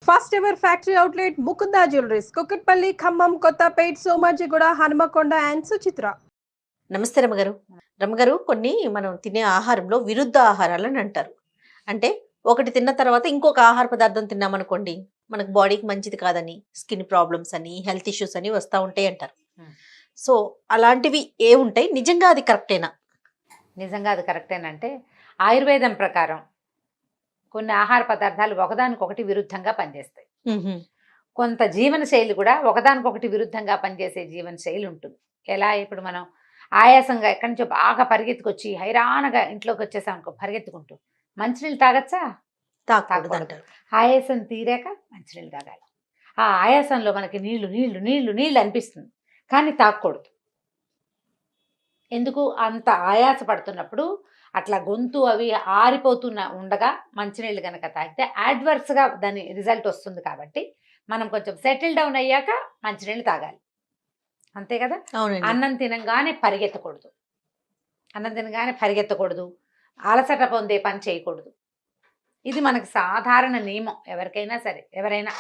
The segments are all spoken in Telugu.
First ever factory outlet Mukunda jewelleries Kukatpally Khammam Kothapet Somajiguda Hanamkonda and Suchitra. నమస్తే రమ్మగారు. రమ్మగారు, కొన్ని మనం తినే ఆహారంలో విరుద్ధ ఆహారాలు అని అంటారు. అంటే ఒకటి తిన్న తర్వాత ఇంకొక ఆహార పదార్థం తిన్నామనుకోండి, మనకు బాడీకి మంచిది కాదని, స్కిన్ ప్రాబ్లమ్స్ అని, హెల్త్ ఇష్యూస్ అని వస్తూ ఉంటాయి అంటారు. సో అలాంటివి ఏ ఉంటాయి? నిజంగా అది కరెక్టేనా? నిజంగా అది కరెక్టేనంటే ఆయుర్వేదం ప్రకారం కొన్ని ఆహార పదార్థాలు ఒకదానికొకటి విరుద్ధంగా పనిచేస్తాయి. కొంత జీవన శైలి కూడా ఒకదానికొకటి విరుద్ధంగా పనిచేసే జీవన శైలి ఉంటుంది. ఎలా ఇప్పుడు మనం ఆయాసంగా ఎక్కడి నుంచో బాగా పరిగెత్తుకొచ్చి హైరాణగా ఇంట్లోకి వచ్చేసాం అనుకో, పరిగెత్తుకుంటూ మంచినీళ్ళు తాగచ్చా? తాగకూడదు అంటారు. ఆయాసం తీరాక మంచినీళ్ళు తాగాలి. ఆ ఆయాసంలో మనకి నీళ్లు నీళ్లు నీళ్లు నీళ్లు అనిపిస్తుంది, కానీ తాగకూడదు. ఎందుకు? అంత ఆయాస పడుతున్నప్పుడు అట్లా గొంతు అవి ఆరిపోతున్న ఉండగా మంచినీళ్ళు కనుక తాగితే యాడ్వర్స్గా దాని రిజల్ట్ వస్తుంది. కాబట్టి మనం కొంచెం సెటిల్ డౌన్ అయ్యాక మంచినీళ్ళు తాగాలి, అంతే కదా. అన్నం తినంగానే పరిగెత్తకూడదు, అన్నం తినగానే పరిగెత్తకూడదు, అలసట పొందే పని చేయకూడదు. ఇది మనకు సాధారణ నియమం, ఎవరికైనా సరే. ఎవరైనా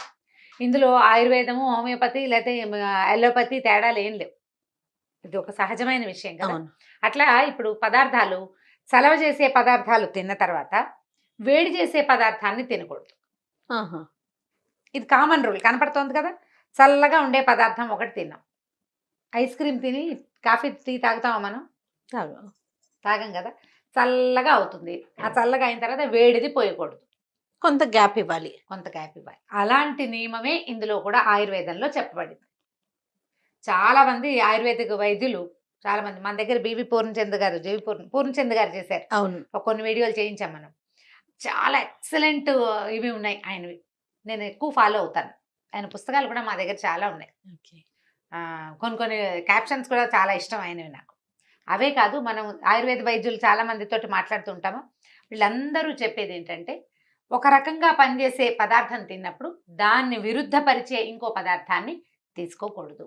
ఇందులో ఆయుర్వేదము, హోమియోపతి లేకపోతే అలోపతి తేడాలు ఏం లేవు. ఇది ఒక సహజమైన విషయం కదా. అట్లా ఇప్పుడు పదార్థాలు, చలవ చేసే పదార్థాలు తిన్న తర్వాత వేడి చేసే పదార్థాన్ని తినకూడదు. ఇది కామన్ రూల్ కనపడుతోంది కదా. చల్లగా ఉండే పదార్థం ఒకటి తిన్నాం, ఐస్ క్రీమ్ తిని కాఫీ టీ తాగుతామా మనం? తాగం కదా. చల్లగా అవుతుంది, ఆ చల్లగా అయిన తర్వాత వేడిది పోయకూడదు, కొంత గ్యాప్ ఇవ్వాలి. అలాంటి నియమమే ఇందులో కూడా ఆయుర్వేదంలో చెప్పబడింది. చాలా మంది ఆయుర్వేదిక వైద్యులు, చాలా మంది మన దగ్గర బివి పూర్ణచంద్ గారు, పూర్ణచంద్ గారు చేశారు. అవును, కొన్ని వీడియోలు చేయించాం మనం. చాలా ఎక్సలెంట్ ఇవి ఉన్నాయి ఆయనవి. నేను ఎక్కువ ఫాలో అవుతాను. ఆయన పుస్తకాలు కూడా మా దగ్గర చాలా ఉన్నాయి. కొన్ని క్యాప్షన్స్ కూడా చాలా ఇష్టం ఆయనవి నాకు. అవే కాదు, మనం ఆయుర్వేద వైద్యులు చాలా మందితోటి మాట్లాడుతుంటాము. వీళ్ళందరూ చెప్పేది ఏంటంటే, ఒక రకంగా పనిచేసే పదార్థం తిన్నప్పుడు దాన్ని విరుద్ధపరిచే ఇంకో పదార్థాన్ని తీసుకోకూడదు.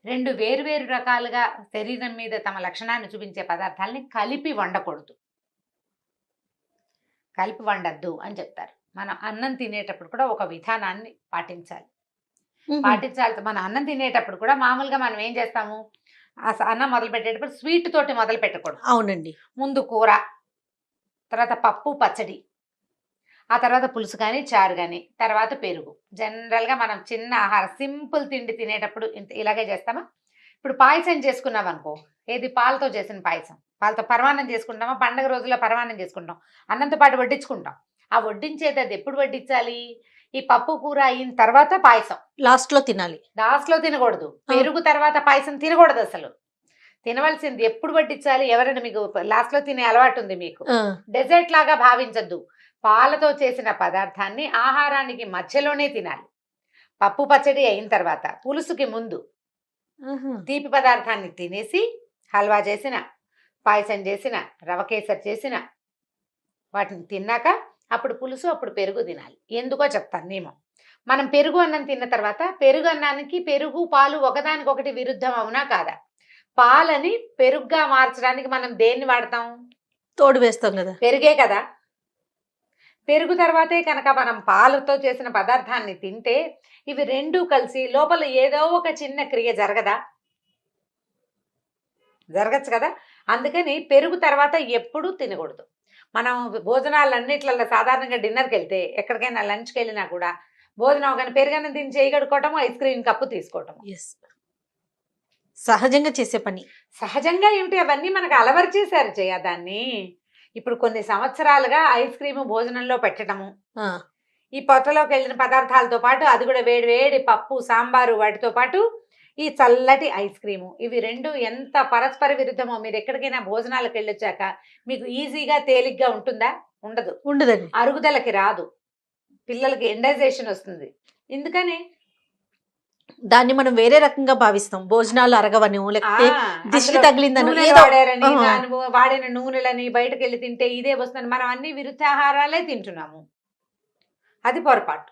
రెండు వేరువేరు రకాలుగా శరీరం మీద తమ లక్షణాన్ని చూపించే పదార్థాలని కలిపి వండకూడదు, కలిపి వండద్దు అని చెప్తారు. మనం అన్నం తినేటప్పుడు కూడా ఒక విధానాన్ని పాటించాలి. మన అన్నం తినేటప్పుడు కూడా మామూలుగా మనం ఏం చేస్తాము, అన్నం మొదలు పెట్టేటప్పుడు స్వీట్ తోటి మొదలు పెట్టకూడదు. అవునండి. ముందు కూర, తర్వాత పప్పు పచ్చడి, ఆ తర్వాత పులుసు కానీ చారు కానీ, తర్వాత పెరుగు. జనరల్గా మనం చిన్న ఆహారం, సింపుల్ తిండి తినేటప్పుడు ఇలాగే చేస్తామా? ఇప్పుడు పాయసం చేసుకున్నాం అనుకో, ఏది పాలతో చేసిన పాయసం, పాలతో పరమాన్నం చేసుకుంటామా? పండగ రోజుల్లో పరమాన్నం చేసుకుంటాం, అన్నంతో పాటు వడ్డించుకుంటాం. ఆ వడ్డించేది అది ఎప్పుడు వడ్డించాలి? ఈ పప్పు కూర అయిన తర్వాత పాయసం లాస్ట్లో తినాలి. లాస్ట్లో తినకూడదు. పెరుగు తర్వాత పాయసం తినకూడదు అసలు. తినవలసింది ఎప్పుడు వడ్డించాలి? ఎవరైనా మీకు లాస్ట్లో తినే అలవాటు ఉంది మీకు, డెజర్ట్ లాగా భావించద్దు. పాలతో చేసిన పదార్థాన్ని ఆహారానికి మధ్యలోనే తినాలి. పప్పు పచ్చడి అయిన తర్వాత, పులుసుకి ముందు తీపి పదార్థాన్ని తినేసి, హల్వా చేసిన, పాయసం చేసిన, రవ కేసరి చేసిన వాటిని తిన్నాక అప్పుడు పులుసు, అప్పుడు పెరుగు తినాలి. ఎందుకో చెప్తాను నియమం. మనం పెరుగు అన్నం తిన్న తర్వాత, పెరుగు అన్నానికి పెరుగు పాలు ఒకదానికొకటి విరుద్ధం అవునా కాదా? పాలని పెరుగుగా మార్చడానికి మనం దేన్ని వాడతాం? తోడు వేస్తాం కదా, పెరుగే కదా. పెరుగు తర్వాతే కనుక మనం పాలతో చేసిన పదార్థాన్ని తింటే, ఇవి రెండూ కలిసి లోపల ఏదో ఒక చిన్న క్రియ జరగదా? జరగచ్చు కదా. అందుకని పెరుగు తర్వాత ఎప్పుడూ తినకూడదు. మనం భోజనాలన్నిట్లలో సాధారణంగా డిన్నర్కి వెళ్తే, ఎక్కడికైనా లంచ్కి వెళ్ళినా కూడా భోజనం అవగానే పెరుగన్నం తిని చేయి కడుక్కోవటం, ఐస్ క్రీమ్ కప్పు తీసుకోవటం సహజంగా చేసే పని. సహజంగా ఏమిటి, అవన్నీ మనకు అలవాటు చేశారు దాన్ని. ఇప్పుడు కొన్ని సంవత్సరాలుగా ఐస్ క్రీము భోజనంలో పెట్టడము, ఈ పొట్టలోకి వెళ్ళిన పదార్థాలతో పాటు అది కూడా వేడి వేడి పప్పు సాంబారు వాటితో పాటు ఈ చల్లటి ఐస్ క్రీము, ఇవి రెండు ఎంత పరస్పర విరుద్ధమో. మీరు ఎక్కడికైనా భోజనాలకు వెళ్ళొచ్చాక మీకు ఈజీగా తేలిగ్గా ఉంటుందా? ఉండదండి. అరుగుదలకి రాదు, పిల్లలకి ఎండైజేషన్ వస్తుంది. ఎందుకని దాన్ని మనం వేరే రకంగా భావిస్తాం. భోజనాలు అరగవని, లేకపోతే దిష్టి తగిలిందని, వాడిన నూనెలని బయటకు వెళ్ళి తింటే ఇదే వస్తుంది. మనం అన్ని విరుద్ధ ఆహారాలే తింటున్నాము, అది పొరపాటు.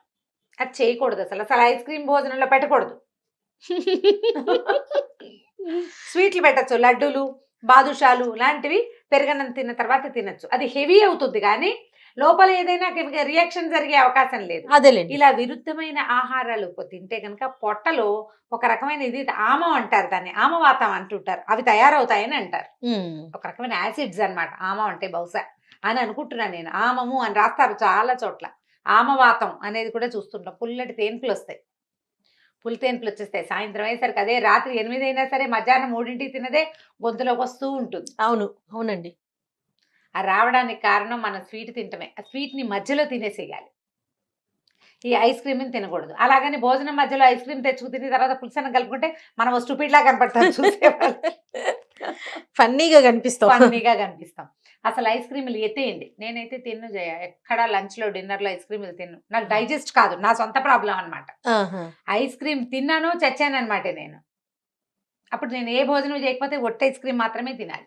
అది చేయకూడదు అసలు. ఐస్ క్రీమ్ భోజనంలో పెట్టకూడదు. స్వీట్లు పెట్టచ్చు, లడ్డూలు, బాదుషాలు లాంటివి పెరుగన్నం తిన్న తర్వాత తినచ్చు. అది హెవీ అవుతుంది, కానీ లోపల ఏదైనా రియాక్షన్ జరిగే అవకాశం లేదు. అదేలేండి. ఇలా విరుద్ధమైన ఆహారాలు తింటే కనుక పొట్టలో ఒక రకమైన ఇది ఆమం అంటారు, దాన్ని ఆమవాతం అంటుంటారు, అవి తయారవుతాయని అంటారు. ఒక రకమైన యాసిడ్స్ అన్నమాట ఆమం అంటే, బహుశా అని అనుకుంటున్నాను నేను. ఆమము అని రాస్తారు చాలా చోట్ల. ఆమవాతం అనేది కూడా చూస్తుంటాం. పుల్లటి తేన్పులు వస్తాయి, పులి తేన్పులు వచ్చేస్తాయి సాయంత్రం అయ్యేసరికి. అదే రాత్రి 8 అయినా సరే మధ్యాహ్నం 3ంటికి తినదే గొంతులోకి వస్తూ ఉంటుంది. అవును, అవునండి. ఆ రావడానికి కారణం మనం స్వీట్ తింటమే. ఆ స్వీట్ని మధ్యలో తినేసేయాలి. ఈ ఐస్ క్రీమ్ని తినకూడదు. అలాగని భోజనం మధ్యలో ఐస్ క్రీమ్ తెచ్చుకు తిని తర్వాత పులుసన్నం కలుపుకుంటే మనం స్టూపిడ్ లా కనపడతాం చూసేవాళ్ళు. ఫన్నీగా కనిపిస్తాం. ఫన్నీగా కనిపిస్తాం. అసలు ఐస్ క్రీములు ఎత్తేయండి. నేనైతే తిన్ను జయ, ఎక్కడ లంచ్లో డిన్నర్లో ఐస్ క్రీములు తిన్ను. నాకు డైజెస్ట్ కాదు, నా సొంత ప్రాబ్లం అనమాట. ఐస్ క్రీమ్ తిన్నాను చచ్చానమాట నేను. అప్పుడు నేను ఏ భోజనం చేయకపోతే ఒట్టి ఐస్ క్రీమ్ మాత్రమే తినాలి.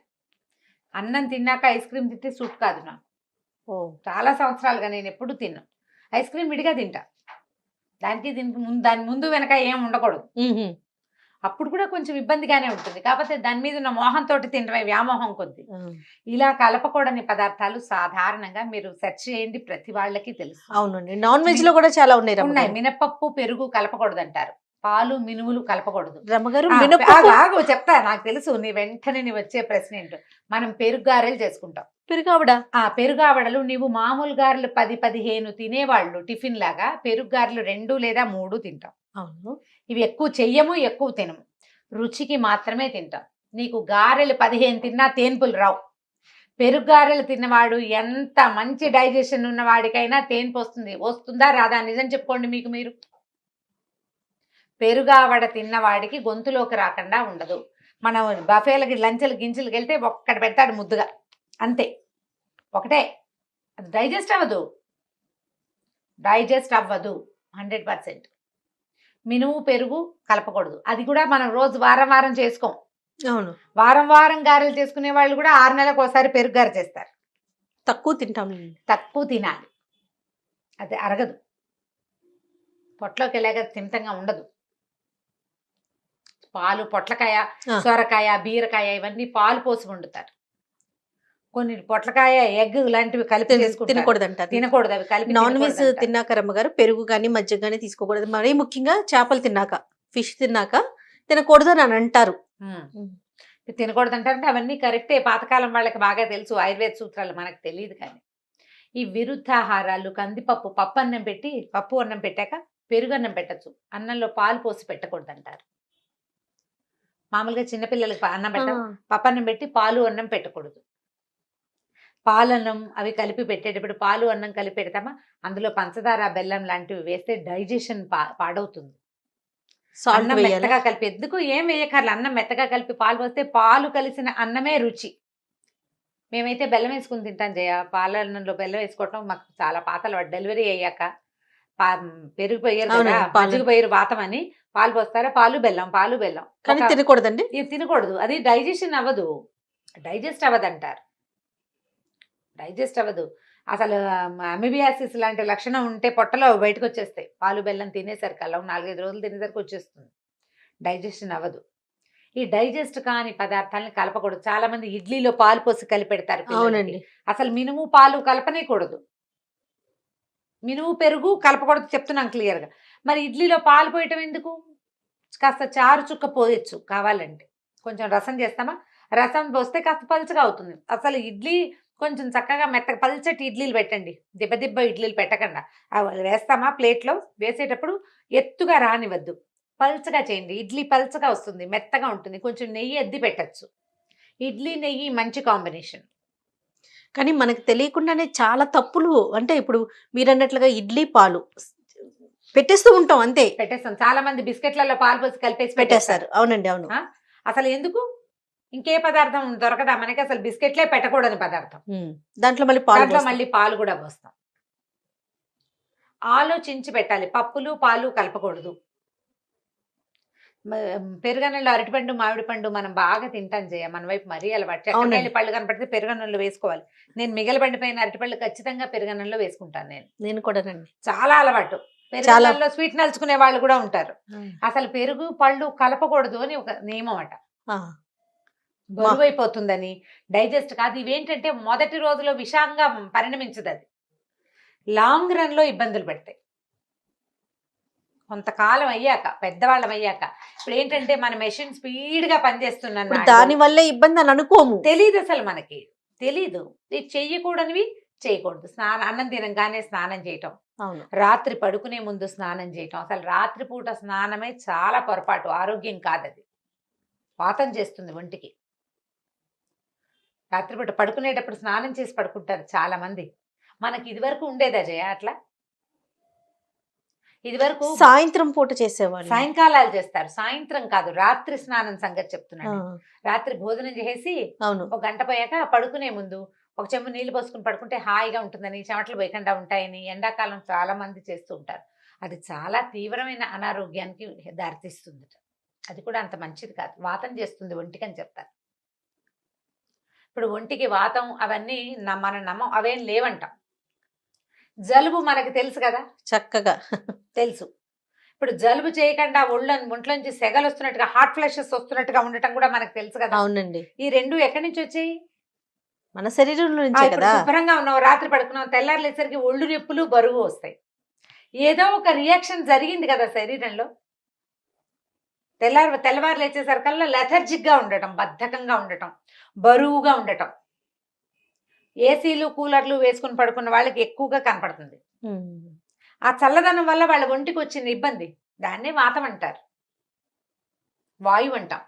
అన్నం తిన్నాక ఐస్ క్రీమ్ తింటే సూట్ కాదు నాకు. చాలా సంవత్సరాలుగా నేను ఎప్పుడు తిన్నాను. ఐస్ క్రీమ్ విడిగా తింటా, దాని ముందు వెనక ఏం ఉండకూడదు. అప్పుడు కూడా కొంచెం ఇబ్బందిగానే ఉంటుంది, కాకపోతే దాని మీద ఉన్న మోహంతో తినడమే, వ్యామోహం కొద్ది. ఇలా కలపకూడని పదార్థాలు సాధారణంగా మీరు సెర్చ్ చేయండి, ప్రతి వాళ్ళకి తెలుసు. అవునండి, నాన్ వెజ్ లో కూడా చాలా ఉన్నాయి. మినపప్పు పెరుగు కలపకూడదు అంటారు, పాలు మినుములు కలపకూడదు. రమ్మగారు చెప్తా, నాకు తెలుసు. వెంటనే నీ వచ్చే ప్రశ్న ఏంటో. మనం పెరుగు గారెలు చేసుకుంటాం. పెరుగావడ, పెరుగావడలు నీవు మామూలు గారెలు 10-15 తినేవాళ్ళు టిఫిన్ లాగా పెరుగు గారెలు 2 లేదా 3 తింటాం. అవును, ఇవి ఎక్కువ చెయ్యము, ఎక్కువ తినము, రుచికి మాత్రమే తింటాం. నీకు గారెలు 15 తిన్నా తేన్పులు రావు. పెరుగు గారెలు తిన్నవాడు ఎంత మంచి డైజెషన్ ఉన్నవాడికైనా తేన్పు వస్తుందా రాదా? నిజం చెప్పుకోండి మీకు మీరు. పెరుగావడ తిన్నవాడికి గొంతులోకి రాకుండా ఉండదు. మనం బఫేలకి లంచ్లు గింజలకు వెళ్తే ఒక్కటి పెడతాడు ముద్దుగా, అంతే, ఒకటే. అది డైజెస్ట్ అవ్వదు 100%. మినుము పెరుగు కలపకూడదు. అది కూడా మనం రోజు వారం చేసుకోం. అవును, వారం గారెలు చేసుకునే వాళ్ళు కూడా 6 నెలలకు ఒకసారి పెరుగు గారె చేస్తారు. తక్కువ తింటాం, తక్కువ తినాలి, అది అరగదు, పొట్లోకి వెళ్ళాక తిమితంగా ఉండదు. పాలు, పొట్లకాయ, సొరకాయ, బీరకాయ ఇవన్నీ పాలు పోసి వండుతారు. కొన్ని పొట్లకాయ, ఎగ్ లాంటివి కలిపి తినకూడదు అంటారు. తినకూడదు అవి కలిపి. నాన్ వెజ్ తిన్నాక రమ్మగారు పెరుగు కానీ మజ్జిగ కానీ తీసుకోకూడదు. మరీ ముఖ్యంగా చేపలు తిన్నాక, ఫిష్ తిన్నాక తినకూడదు అని అంటారు. తినకూడదు అంటారంటే అవన్నీ కరెక్టే, పాతకాలం వాళ్ళకి బాగా తెలుసు, ఆయుర్వేద సూత్రాలు మనకు తెలియదు. కానీ ఈ విరుద్ధాహారాలు, కందిపప్పు, పప్పు అన్నం పెట్టాక పెరుగు అన్నం పెట్టచ్చు, అన్నంలో పాలు పోసి పెట్టకూడదు అంటారు. మామూలుగా చిన్నపిల్లలకి అన్నం పప్పు అన్నం పెట్టి పాలు అన్నం పెట్టకూడదు. పాలన్నం అవి కలిపి పెట్టేటప్పుడు పాలు అన్నం కలిపి పెడతామా, అందులో పంచదార, బెల్లం లాంటివి వేస్తే డైజెషన్ పాడవుతుంది. అన్నం మెత్తగా కలిపి, ఎందుకు ఏం వేయకర్లు, అన్నం మెత్తగా కలిపి పాలు పోస్తే పాలు కలిసిన అన్నమే రుచి. మేమైతే బెల్లం వేసుకుని తింటాం జయ. పాలన్నంలో బెల్లం వేసుకోవటం మాకు చాలా పాతలు. డెలివరీ అయ్యాక పెరుగు పోయారు కదా, మజ్జిగ పోయారు వాతం అని పాలు పోస్తారా, పాలు బెల్లం కానీ తినకూడదండి. ఇది తినకూడదు, అది డైజెషన్ అవ్వదు, డైజెస్ట్ అవ్వదంటారు. డైజెస్ట్ అవ్వదు అసలు. అమిబియాసిస్ లాంటి లక్షణం ఉంటే పొట్టలో బయటకు వచ్చేస్తాయి. పాలు బెల్లం తినేసరికి అలా 4-5 రోజులు తినేసరికి వచ్చేస్తుంది, డైజెషన్ అవ్వదు. ఈ డైజెస్ట్ కాని పదార్థాలను కలపకూడదు. చాలా మంది ఇడ్లీలో పాలు పోసి కలిపెడతారు. అవునండి, అసలు మినుము పాలు కలపనేకూడదు, మినుము పెరుగు కలపకూడదు చెప్తున్నాం క్లియర్గా. మరి ఇడ్లీలో పాలు పోయటం ఎందుకు? కాస్త చారు చుక్క పోయచ్చు కావాలంటే. కొంచెం రసం చేస్తామా, రసం పోస్తే కాస్త పలుచగా అవుతుంది. అసలు ఇడ్లీ కొంచెం చక్కగా మెత్తగా పల్చటి ఇడ్లీలు పెట్టండి, దిబ్బ ఇడ్లీలు పెట్టకుండా. అవి వేస్తామా ప్లేట్లో, వేసేటప్పుడు ఎత్తుగా రానివద్దు, పల్చగా చేయండి. ఇడ్లీ పల్చగా వస్తుంది, మెత్తగా ఉంటుంది. కొంచెం నెయ్యి అద్ది పెట్టచ్చు. ఇడ్లీ నెయ్యి మంచి కాంబినేషన్. కానీ మనకు తెలియకుండానే చాలా తప్పులు. అంటే ఇప్పుడు మీరు అన్నట్లుగా ఇడ్లీ పాలు పెట్టేస్తూ ఉంటాం, అంతే పెట్టేస్తాం. చాలా మంది బిస్కెట్లలో పాలు పోసి కలిపేసి పెట్టేస్తారు. అవునండి, అవును. అసలు ఎందుకు? ఇంకే పదార్థం దొరకదా మనకి? అసలు బిస్కెట్లే పెట్టకూడని పదార్థం, దాంట్లో మళ్ళీ పాలు కూడా పోస్తాం. ఆలోచించి పెట్టాలి. పప్పులు పాలు కలపకూడదు. పెరుగన్నంలో అరటిపండు, మామిడి పండు మనం బాగా తింటాం జయ, మన వైపు మరీ అలవాటు. చక్కని పళ్ళు కనపడితే పెరుగన్నంలో వేసుకోవాలి. నేను మిగలబండిపోయిన అరటిపళ్ళు ఖచ్చితంగా పెరుగన్నంలో వేసుకుంటాను. నేను కూడా చాలా అలవాటు. పెరుగన్నంలో స్వీట్ నలుచుకునే వాళ్ళు కూడా ఉంటారు. అసలు పెరుగు పళ్ళు కలపకూడదు అని ఒక నియమం అట. బరువైపోతుందని, డైజెస్ట్ కాదు. ఇవేంటంటే మొదటి రోజులో విషంగా పరిణమించదు, అది లాంగ్ రన్ లో ఇబ్బందులు పెడతాయి. కొంతకాలం అయ్యాక, పెద్దవాళ్ళం అయ్యాక, ఇప్పుడు ఏంటంటే మన మెషిన్ స్పీడ్ గా పనిచేస్తున్నాను, దాని వల్లే ఇబ్బంది అని అనుకోము. తెలీదు, అసలు మనకి తెలీదు. ఇది చెయ్యకూడనివి చేయకూడదు. అన్నం తినగానే స్నానం చేయటం, అవును, రాత్రి పడుకునే ముందు స్నానం చేయటం. అసలు రాత్రిపూట స్నానమే చాలా పొరపాటు, ఆరోగ్యం కాదది, వాతం చేస్తుంది ఒంటికి. రాత్రిపూట పడుకునేటప్పుడు స్నానం చేసి పడుకుంటారు చాలా మంది. మనకి ఇదివరకు ఉండేదా జయ అట్లా? ఇదివరకు సాయంత్రం పూట చేసేవాళ్ళు, సాయంకాలాలు చేస్తారు, సాయంత్రం కాదు, రాత్రి స్నానం సంగతి చెప్తున్నాను. రాత్రి భోజనం చేసి అవును, ఒక గంట పోయాక పడుకునే ముందు ఒక చెంబు నీళ్లు పోసుకుని పడుకుంటే హాయిగా ఉంటుందని, చెమటలు పోయకుండా ఉంటాయని ఎండాకాలం చాలా మంది చేస్తూ ఉంటారు. అది చాలా తీవ్రమైన అనారోగ్యానికి దారితీస్తుంది. అది కూడా అంత మంచిది కాదు, వాతం చేస్తుంది ఒంటికి అని చెప్తారు. ఇప్పుడు ఒంటికి వాతం అవన్నీ మన నమ్మం, అవేం లేవంటాం. జలుబు మనకి తెలుసు కదా, చక్కగా తెలుసు. ఇప్పుడు జలుబు చేయకుండా ఒంట్లోంచి సెగలు వస్తున్నట్టుగా, హాట్ ఫ్లాషెస్ వస్తున్నట్టుగా ఉండటం కూడా మనకు తెలుసు కదా. అవునండి, ఈ రెండు ఎక్కడి నుంచి వచ్చాయి? మన శరీరంలో నుంచే ఇప్పుడు కదా. శుభ్రంగా ఉన్నావు, రాత్రి పడుకున్నావు, తెల్లారులేసరికి ఒళ్ళు నొప్పులు, బరువు వస్తాయి. ఏదో ఒక రియాక్షన్ జరిగింది కదా శరీరంలో. తెల్లవారు లేచేసరికల్లా లెథర్జిక్ గా ఉండటం, బద్ధకంగా ఉండటం, బరువుగా ఉండటం. ఏసీలు కూలర్లు వేసుకుని పడుకున్న వాళ్ళకి ఎక్కువగా కనపడుతుంది. ఆ చల్లదనం వల్ల వాళ్ళ ఒంటికి వచ్చిన ఇబ్బంది, దాన్నే వాతం అంటారు, వాయువు అంటాం.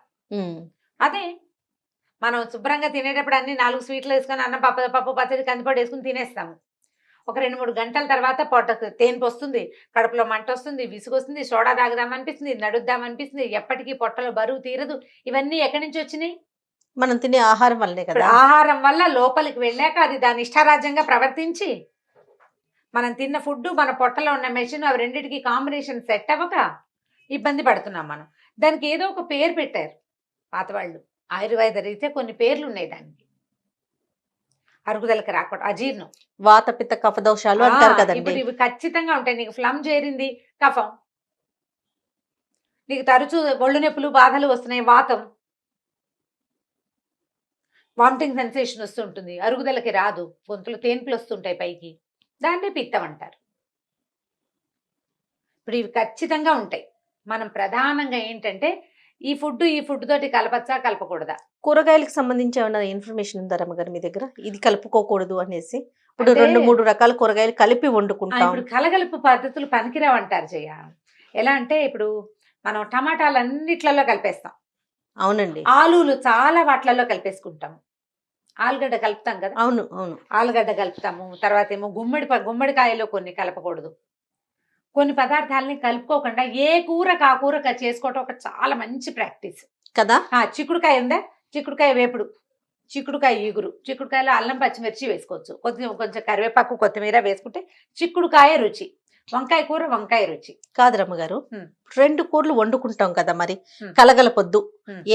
అదే మనం శుభ్రంగా తినేటప్పుడు అన్ని 4 స్వీట్లు వేసుకొని, అన్నం పప్పు పచ్చడి కందిపొడి వేసుకుని తినేస్తాము. ఒక 2-3 గంటల తర్వాత పొట్టకు తేన్పు వస్తుంది, కడుపులో మంట వస్తుంది, విసుగు వస్తుంది, సోడా తాగుదామనిపిస్తుంది, నడుద్దామనిపిస్తుంది, ఎప్పటికీ పొట్టలో బరువు తీరదు. ఇవన్నీ ఎక్కడి నుంచి వచ్చినాయి? మనం తినే ఆహారం వల్లే కదా. ఆహారం వల్ల లోపలికి వెళ్ళాక అది దాని ఇష్టారాజ్యంగా ప్రవర్తించి, మనం తిన్న ఫుడ్, మన పొట్టలో ఉన్న మెషిన్, అవి రెండింటికి కాంబినేషన్ సెట్ అవ్వక ఇబ్బంది పడుతున్నాం మనం. దానికి ఏదో ఒక పేరు పెట్టారు పాతవాళ్ళు, ఆయుర్వేద రీత్యా కొన్ని పేర్లు ఉన్నాయి దానికి. అరుగుదలకి రాకూడదు, అజీర్ణం, వాత పిత్త కఫ దోషాలు అంటారు కదండి. ఇప్పుడు ఇవి ఖచ్చితంగా ఉంటాయి. నీకు ఫ్లమ్ చేరింది, కఫం. నీకు తరచూ ఒళ్ళు నొప్పులు, బాధలు వస్తున్నాయి, వాతం. వామిటింగ్ సెన్సేషన్ వస్తుంటుంది, అరుగుదలకి రాదు, గొంతులు తేన్పులు వస్తుంటాయి పైకి, దాన్నే పిత్తం అంటారు. ఇప్పుడు ఇవి ఖచ్చితంగా ఉంటాయి. మనం ప్రధానంగా ఏంటంటే ఈ ఫుడ్ తోటి కలపచ్చా కలపకూడదా? కూరగాయలకు సంబంధించి ఏమైనా ఇన్ఫర్మేషన్ ఉందా రమ్మగారు మీ దగ్గర, ఇది కలుపుకోకూడదు అనేసి? ఇప్పుడు 2-3 రకాల కూరగాయలు కలిపి వండుకుంటాం. ఇప్పుడు కలగలుపు పద్ధతులు పనికిరావంటారు జయ. ఎలా అంటే ఇప్పుడు మనం టమాటాలు అన్నిట్లలో కలిపేస్తాం. అవునండి, ఆలులు చాలా వాటిలలో కలిపేసుకుంటాం. ఆలుగడ్డ కలుపుతాం కదా. అవును అవును, ఆలుగడ్డ కలుపుతాము. తర్వాత ఏమో గుమ్మడికాయలో కొన్ని కలపకూడదు. కొన్ని పదార్థాలని కలుపుకోకుండా ఏ కూరకు ఆ కూర చేసుకోవటం ఒక చాలా మంచి ప్రాక్టీస్ కదా. చిక్కుడుకాయ ఉందా, చిక్కుడుకాయ వేపుడు, చిక్కుడుకాయ ఈగురు, చిక్కుడుకాయలో అల్లం పచ్చిమిర్చి వేసుకోవచ్చు, కొంచెం కరివేపాకు కొత్తిమీర వేసుకుంటే చిక్కుడుకాయ రుచి. వంకాయ కూర వంకాయ రుచి కాదు రమ్మగారు, 2 కూరలు వండుకుంటాం కదా, మరి హ్మ్. కలగలపొద్దు,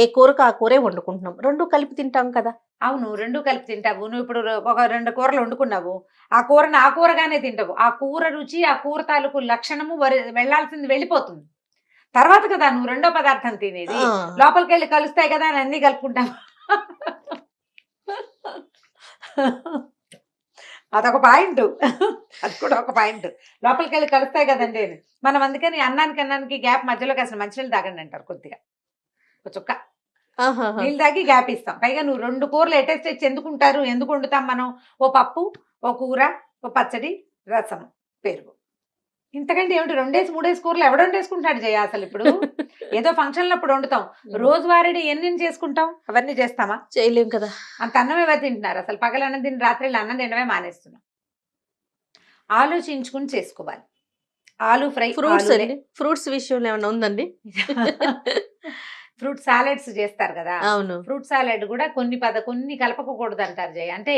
ఏ కూరకు ఆ కూరే వండుకుంటున్నాం, 2 కలిపి తింటాం కదా. అవును, 2 కలిపి తింటావు. నువ్వు ఇప్పుడు ఒక 2 కూరలు వండుకున్నావు, ఆ కూరని ఆ కూరగానే తింటావు. ఆ కూర రుచి, ఆ కూర తాలూకు లక్షణము వెళ్లాల్సింది వెళ్ళిపోతుంది. తర్వాత కదా నువ్వు రెండో పదార్థం తినేది. లోపలికి వెళ్ళి కలుస్తాయి కదా అని అన్ని కలుపుకుంటావు. అదొక పాయింట్, అది కూడా ఒక పాయింట్. లోపలికి వెళ్ళి కలుస్తాయి కదండి మనం. అందుకని అన్నానికి గ్యాప్ మధ్యలో అసలు మంచినీళ్ళు తాగండి అంటారు. కొద్దిగా ఒక చుక్క నీళ్ళు తాగి గ్యాప్ ఇస్తాం. పైగా నువ్వు 2 కూరలు ఎటేస్ట్ తెచ్చి ఎందుకు వండుతాం మనం? ఓ పప్పు, ఓ కూర, ఓ పచ్చడి, రసం, పెరుగు. ఇంతకంటే ఏమిటి? 2-3 కూరలు ఎవడు వండేసుకుంటాడు జయ అసలు? ఇప్పుడు ఏదో ఫంక్షన్లు అప్పుడు వండుతాం, రోజువారీ ఎన్ని చేసుకుంటాం? అవన్నీ చేస్తామా? చేయలేం కదా. అంత అన్నం ఎవరు తింటున్నారు అసలు? పగల అన్నం తిని రాత్రి అన్నం తినడమే మానేస్తున్నాం. ఆలోచించుకుని చేసుకోవాలి. ఆలు ఫ్రై, ఫ్రూట్స్ విషయంలో ఏమైనా ఉందండి? ఫ్రూట్ సాలెడ్స్ చేస్తారు కదా. అవును, ఫ్రూట్ సాలెడ్ కూడా కొన్ని కలపకూడదు అంటారు జయ. అంటే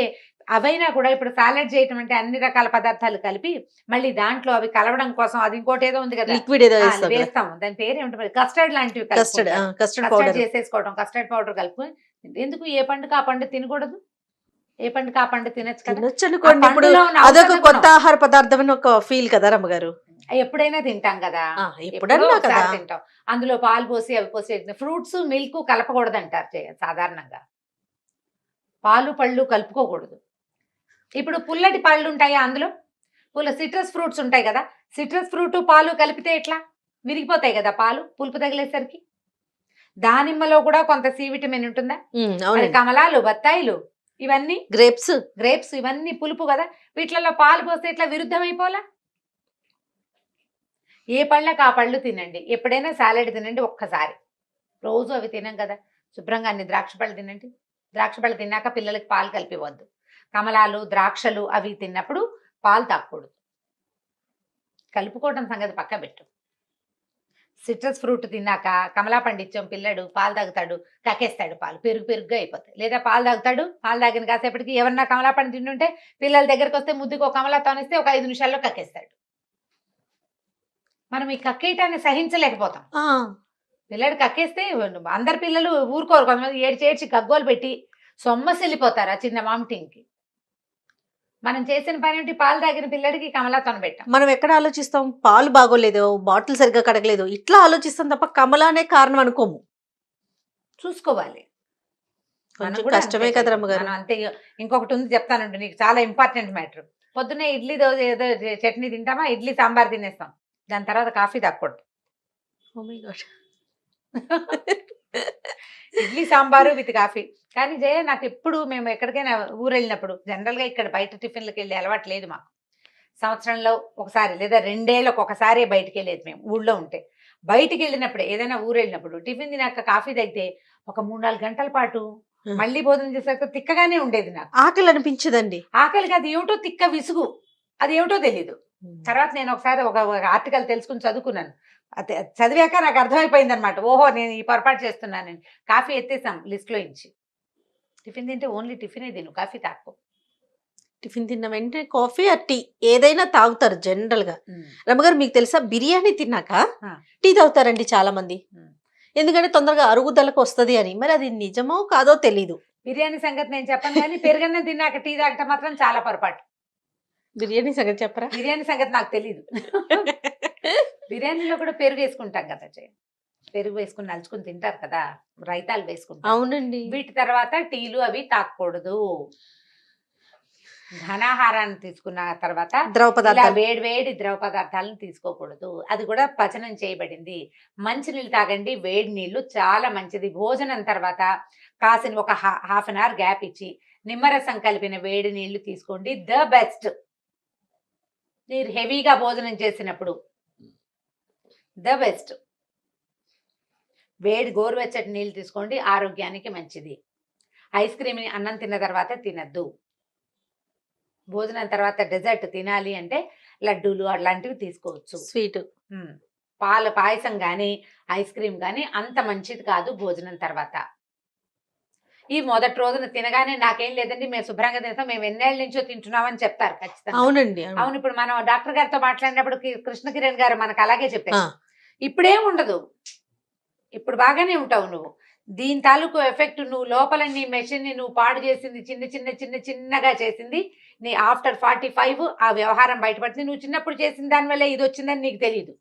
అవైనా కూడా ఇప్పుడు సాలెడ్ చేయటం అంటే అన్ని రకాల పదార్థాలు కలిపి మళ్ళీ దాంట్లో అవి కలవడం కోసం అది ఇంకోటి ఏదో ఉంది కదా, లిక్విడ్ ఏదో వేస్తాం. దాని పేరు ఏమిటి? కస్టర్డ్ లాంటివి కస్టర్డ్ చేసేసుకోవడం, కస్టర్డ్ పౌడర్ కలుపుకొని. ఎందుకు? ఏ పండుగ ఆ పండు తినకూడదు? ఏ పండుగ ఆ పండు తినచ్చు అనుకోండి. ఇప్పుడు అదొక కొత్త ఆహార పదార్థం అని ఒక ఫీల్ కదా రమ్మగారు. ఎప్పుడైనా తింటాం కదా, ఎప్పుడన్నా కదా తింటాం. అందులో పాలు పోసి అవి పోసి. ఫ్రూట్స్ మిల్క్ కలపకూడదు అంటారు సాధారణంగా. పాలు పళ్ళు కలుపుకోకూడదు. ఇప్పుడు పుల్లటి పళ్ళు ఉంటాయి, అందులో సిట్రస్ ఫ్రూట్స్ ఉంటాయి కదా, సిట్రస్ ఫ్రూట్ పాలు కలిపితే ఎట్లా విరిగిపోతాయి కదా పాలు పులుపు తగిలేసరికి. దానిమ్మలో కూడా కొంత సి విటమిన్ ఉంటుందా, అది కమలాలు, బత్తాయిలు, ఇవన్నీ గ్రేప్స్ ఇవన్నీ పులుపు కదా, వీటిలలో పాలు పోస్తే ఇట్లా విరుద్ధమైపోలా. ఏ పళ్ళకి ఆ పళ్ళు తినండి, ఎప్పుడైనా సాలెడ్ తినండి ఒక్కసారి, రోజు అవి తినం కదా. శుభ్రంగా అన్ని ద్రాక్ష పళ్ళు తినండి, ద్రాక్ష పళ్ళు తిన్నాక పిల్లలకి పాలు కలిపివద్దు. కమలాలు, ద్రాక్షలు అవి తిన్నప్పుడు పాలు తాగకూడదు. కలుపుకోవడం సంగతి పక్క పెట్టు. సిట్రస్ ఫ్రూట్ తిన్నాక కమలా పండిచ్చం పిల్లడు పాలు తాగుతాడు, కక్కేస్తాడు, పాలు పెరుగుగా అయిపోతాయి. లేదా పాలు తాగుతాడు, పాలు తాగిన కాసేపటికి ఎవరన్నా కమలా పండు తింటుంటే పిల్లల దగ్గరికి వస్తే ముద్దుకు ఒక కమలా తోనిస్తే ఒక 5 నిమిషాల్లో కక్కేస్తాడు. మనం ఈ కక్కేయటాన్ని సహించలేకపోతాం. పిల్లడు కక్కేస్తే అందరు పిల్లలు ఊరుకోరు, కొంతమంది ఏడ్చి గగ్గోలు పెట్టి సొమ్మసిల్లిపోతారు ఆ చిన్న వామిటింగ్కి. మనం చేసిన పని ఏంటి, పాలు తాగిన పిల్లడికి కమలా తొనబెట్టాం. మనం ఎక్కడ ఆలోచిస్తాం, పాలు బాగోలేదు, బాటిల్ సరిగ్గా కడగలేదు, ఇట్లా ఆలోచిస్తాం తప్ప కమలానే కారణం అనుకోము. చూసుకోవాలి, కొంచెం కష్టమే కదా రమ్మగారు. అంతే. ఇంకొకటి ఉంది చెప్తానండి నీకు, చాలా ఇంపార్టెంట్ మ్యాటర్. పొద్దున్నే ఇడ్లీ దోశ ఏదో చట్నీ తింటామా, ఇడ్లీ సాంబార్ తినేస్తాం, దాని తర్వాత కాఫీ తాగకూడదు. Idli sambar with coffee. కానీ జయ నాకు ఎప్పుడు మేము ఎక్కడికైనా ఊరు వెళ్ళినప్పుడు, జనరల్గా ఇక్కడ బయట టిఫిన్లకు వెళ్ళి అలవాటు లేదు మాకు. సంవత్సరంలో ఒకసారి లేదా 2 ఏళ్ళకు ఒకసారి బయటికి వెళ్ళేది మేము ఊళ్ళో ఉంటే. బయటికి వెళ్ళినప్పుడు ఏదైనా ఊరు వెళ్ళినప్పుడు టిఫిన్ తినాక కాఫీ తాగితే ఒక 3-4 గంటల పాటు మళ్ళీ భోజనం చేసాక తిక్కగానే ఉండేది. నాకు ఆకలి అనిపించదండి. ఆకలికి అది ఏమిటో తిక్క విసుగు, అది ఏమిటో తెలీదు. తర్వాత నేను ఒకసారి ఒక ఆర్టికల్ తెలుసుకుని చదువుకున్నాను. చదివాక నాకు అర్థమైపోయింది అనమాట, ఓహో నేను ఈ పొరపాటు చేస్తున్నాను. కాఫీ ఎత్తేసాం లిస్ట్లో ఇచ్చి. టిఫిన్ తింటే ఓన్లీ టిఫినే తిను, కాఫీ తాకు. టిఫిన్ తిన్న వెంటనే కాఫీ ఆ టీ ఏదైనా తాగుతారు జనరల్ గా. రమ్మగారు మీకు తెలుసా, బిర్యానీ తిన్నాక టీ తాగుతారండి చాలా మంది, ఎందుకంటే తొందరగా అరుగుదలకు వస్తుంది అని. మరి అది నిజమో కాదో తెలీదు. బిర్యానీ సంగతి నేను చెప్పను, కానీ పెరుగన్నం తిన్నాక టీ తాగటం మాత్రం చాలా పొరపాటు. బిర్యానీ సంగతి చెప్పరా? బిర్యానీ సంగతి నాకు తెలీదు. బిర్యానీలో కూడా పెరుగు వేసుకుంటాం కదా, పెరుగు వేసుకుని నలుచుకుని తింటారు కదా, రైతాలు వేసుకుంటారు. అవునండి. వీటి తర్వాత టీలు అవి తాగకూడదు. ఘనాహారాన్ని తీసుకున్న తర్వాత వేడి ద్రవ పదార్థాలను తీసుకోకూడదు. అది కూడా పచనం చేయబడింది. మంచినీళ్ళు తాగండి, వేడి నీళ్లు చాలా మంచిది. భోజనం తర్వాత కాసిన ఒక హాఫ్ అన్ అవర్ గ్యాప్ ఇచ్చి నిమ్మరసం కలిపిన వేడి నీళ్లు తీసుకోండి, ద బెస్ట్. మీరు హెవీగా భోజనం చేసినప్పుడు ద బెస్ట్. వేడి గోరువెచ్చటి నీళ్ళు తీసుకోండి, ఆరోగ్యానికి మంచిది. ఐస్ క్రీమ్ అన్నం తిన్న తర్వాత తినద్దు. భోజనం తర్వాత డెజర్ట్ తినాలి అంటే లడ్డూలు అలాంటివి తీసుకోవచ్చు, స్వీట్. పాయసం కానీ ఐస్ క్రీమ్ కానీ అంత మంచిది కాదు భోజనం తర్వాత. ఈ మొదటి రోజున తినగానే నాకేం లేదండి, మేము శుభ్రంగా తింటాం, మేము ఎన్నేళ్ళ నుంచో తింటున్నామని చెప్తారు ఖచ్చితంగా. అవునండి, అవును. ఇప్పుడు మనం డాక్టర్ గారితో మాట్లాడినప్పుడు కృష్ణ కిరణ్ గారు మనకు అలాగే చెప్పారు, ఇప్పుడేం ఉండదు, ఇప్పుడు బాగానే ఉంటావు నువ్వు. దీని తాలూకు ఎఫెక్ట్ నువ్వు లోపల నీ మెషిన్ ని నువ్వు పాడు చేసింది, చిన్నగా చేసింది నీ ఆఫ్టర్ 45 ఆ వ్యవహారం బయటపడుతుంది. నువ్వు చిన్నప్పుడు చేసిన దానివల్ల ఇది వచ్చిందని నీకు తెలియదు.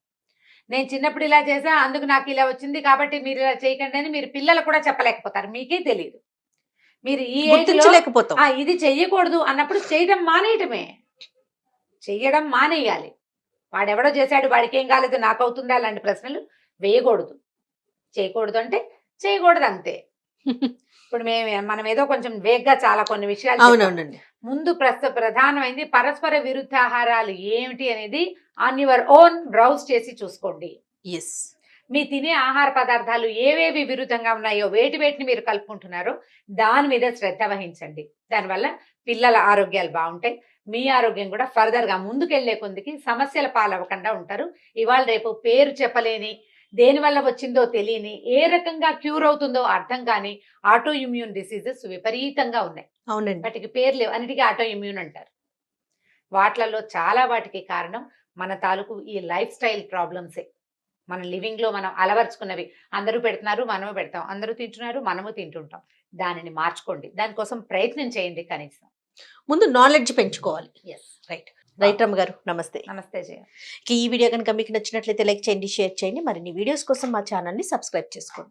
నేను చిన్నప్పుడు ఇలా చేసా అందుకు నాకు ఇలా వచ్చింది కాబట్టి మీరు ఇలా చేయకండి అని మీరు పిల్లలు కూడా చెప్పలేకపోతారు, మీకే తెలియదు. మీరు ఈ ఇది చెయ్యకూడదు అన్నప్పుడు చేయడం మానేయాలి. వాడెవడో చేశాడు వాడికి ఏం కాలేదు నాకు అవుతుందా అలాంటి ప్రశ్నలు వేయకూడదు. చేయకూడదు అంటే చేయకూడదు అంతే. ఇప్పుడు మనం ఏదో కొంచెం వేగ్గా చాలా కొన్ని విషయాలు. అవునవునండి. ముందు ప్రధానమైంది పరస్పర విరుద్ధ ఆహారాలు ఏమిటి అనేది ఆన్ యువర్ ఓన్ బ్రౌజ్ చేసి చూసుకోండి. మీ తినే ఆహార పదార్థాలు ఏవేవి విరుద్ధంగా ఉన్నాయో వేటిని మీరు కలుపుకుంటున్నారో దాని మీద శ్రద్ధ వహించండి. దానివల్ల పిల్లల ఆరోగ్యాలు బాగుంటాయి, మీ ఆరోగ్యం కూడా ఫర్దర్ గా ముందుకెళ్లే కొందికి సమస్యల పాలవ్వకుండా ఉంటారు. ఇవాళ రేపు పేరు చెప్పలేని, దేనివల్ల వచ్చిందో తెలియని, ఏ రకంగా క్యూర్ అవుతుందో అర్థం కాని ఆటో ఇమ్యూన్ డిసీజెస్ విపరీతంగా ఉన్నాయి. అవునండి. వాటికి పేరు లేవు, అన్నిటికీ ఆటో ఇమ్యూన్ అంటారు. వాటిలలో చాలా వాటికి కారణం మన తాలూకు ఈ లైఫ్ స్టైల్ ప్రాబ్లమ్సే. మన లివింగ్ లో మనం అలవర్చుకున్నవి. అందరూ పెడుతున్నారు మనము పెడతాం, అందరూ తింటున్నారు మనము తింటుంటాం. దానిని మార్చుకోండి, దానికోసం ప్రయత్నం చేయండి. కనీసం ముందు నాలెడ్జ్ పెంచుకోవాలి. రైట్ రమ్మ గారు, నమస్తే. నమస్తే జయ. ఈ వీడియో కనుక మీకు నచ్చినట్లయితే లైక్ చేయండి, షేర్ చేయండి. మరిన్ని వీడియోస్ కోసం మా ఛానల్ని సబ్స్క్రైబ్ చేసుకోండి.